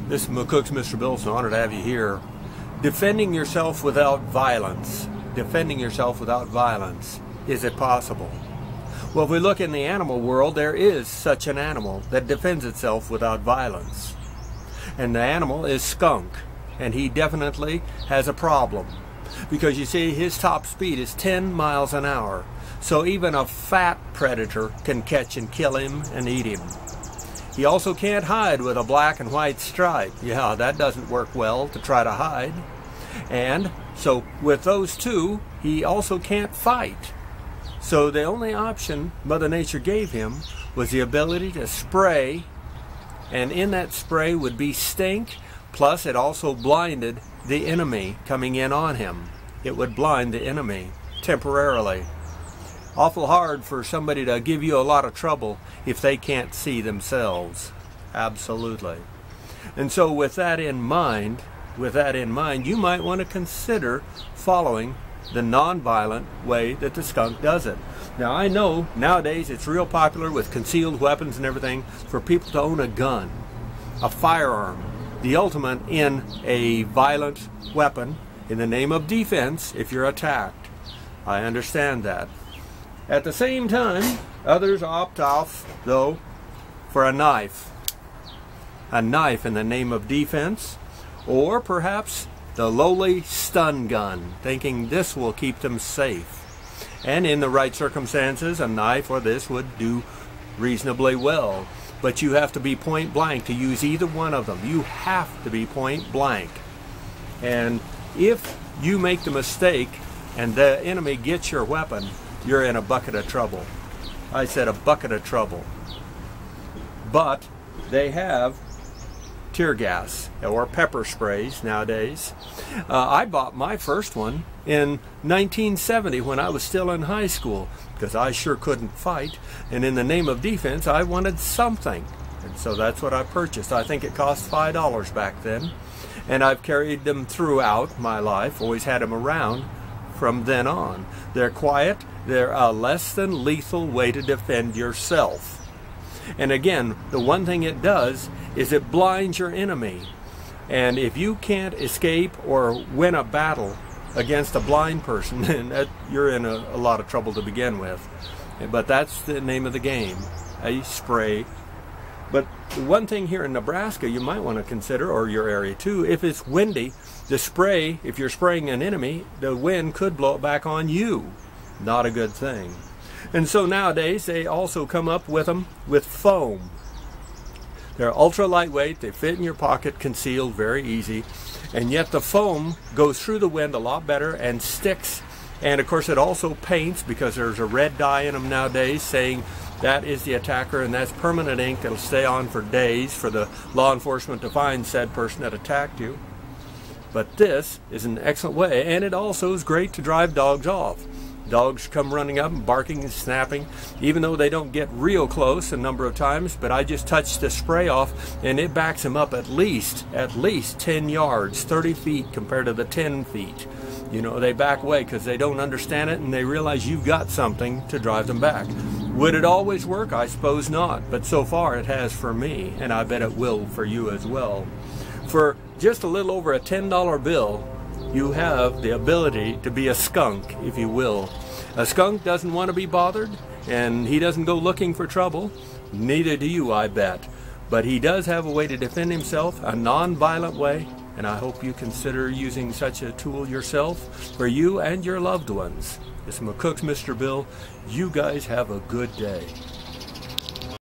This is McCook's Mr. Bill. It's an honor to have you here. Defending yourself without violence. Defending yourself without violence. Is it possible? Well, if we look in the animal world, there is such an animal that defends itself without violence. And the animal is Skunk. And he definitely has a problem. Because you see, his top speed is 10 miles an hour. So even a fat predator can catch and kill him and eat him. He also can't hide with a black and white stripe. Yeah, that doesn't work well to try to hide. And so with those two, he also can't fight. So the only option Mother Nature gave him was the ability to spray, and in that spray would be stink, plus it also blinded the enemy coming in on him. It would blind the enemy temporarily. Awful hard for somebody to give you a lot of trouble if they can't see themselves. Absolutely. And so with that in mind, you might want to consider following the non-violent way that the skunk does it. Now I know nowadays it's real popular with concealed weapons and everything for people to own a gun, a firearm, the ultimate in a violent weapon in the name of defense if you're attacked. I understand that. At the same time, others opt off, though, for a knife. A knife in the name of defense, or perhaps the lowly stun gun, thinking this will keep them safe. And in the right circumstances, a knife or this would do reasonably well. But you have to be point blank to use either one of them. You have to be point blank. And if you make the mistake and the enemy gets your weapon, you're in a bucket of trouble. I said a bucket of trouble. But they have tear gas or pepper sprays nowadays. I bought my first one in 1970 when I was still in high school because I sure couldn't fight, and in the name of defense I wanted something, and so that's what I purchased. I think it cost $5 back then, and I've carried them throughout my life, always had them around from then on. They're quiet. They're a less than lethal way to defend yourself. And again, the one thing it does is it blinds your enemy. And if you can't escape or win a battle against a blind person, then you're in a lot of trouble to begin with. But that's the name of the game, a spray. But the one thing here in Nebraska you might want to consider, or your area too, if it's windy, the spray, if you're spraying an enemy, the wind could blow it back on you. Not a good thing. And so nowadays they also come up with them with foam. They're ultra lightweight, they fit in your pocket, concealed, very easy, and yet the foam goes through the wind a lot better and sticks. And of course it also paints, because there's a red dye in them nowadays saying that is the attacker, and that's permanent ink that'll stay on for days for the law enforcement to find said person that attacked you. But this is an excellent way, and it also is great to drive dogs off. Dogs come running up and barking and snapping, even though they don't get real close a number of times, but I just touched the spray off and it backs them up at least 10 yards, 30 feet compared to the 10 feet. You know, they back away because they don't understand it and they realize you've got something to drive them back. Would it always work? I suppose not, but so far it has for me, and I bet it will for you as well. For just a little over a $10 bill, you have the ability to be a skunk, if you will. A skunk doesn't want to be bothered, and he doesn't go looking for trouble. Neither do you, I bet. But he does have a way to defend himself, a non-violent way, and I hope you consider using such a tool yourself for you and your loved ones. This is McCook's Mr. Bill. You guys have a good day.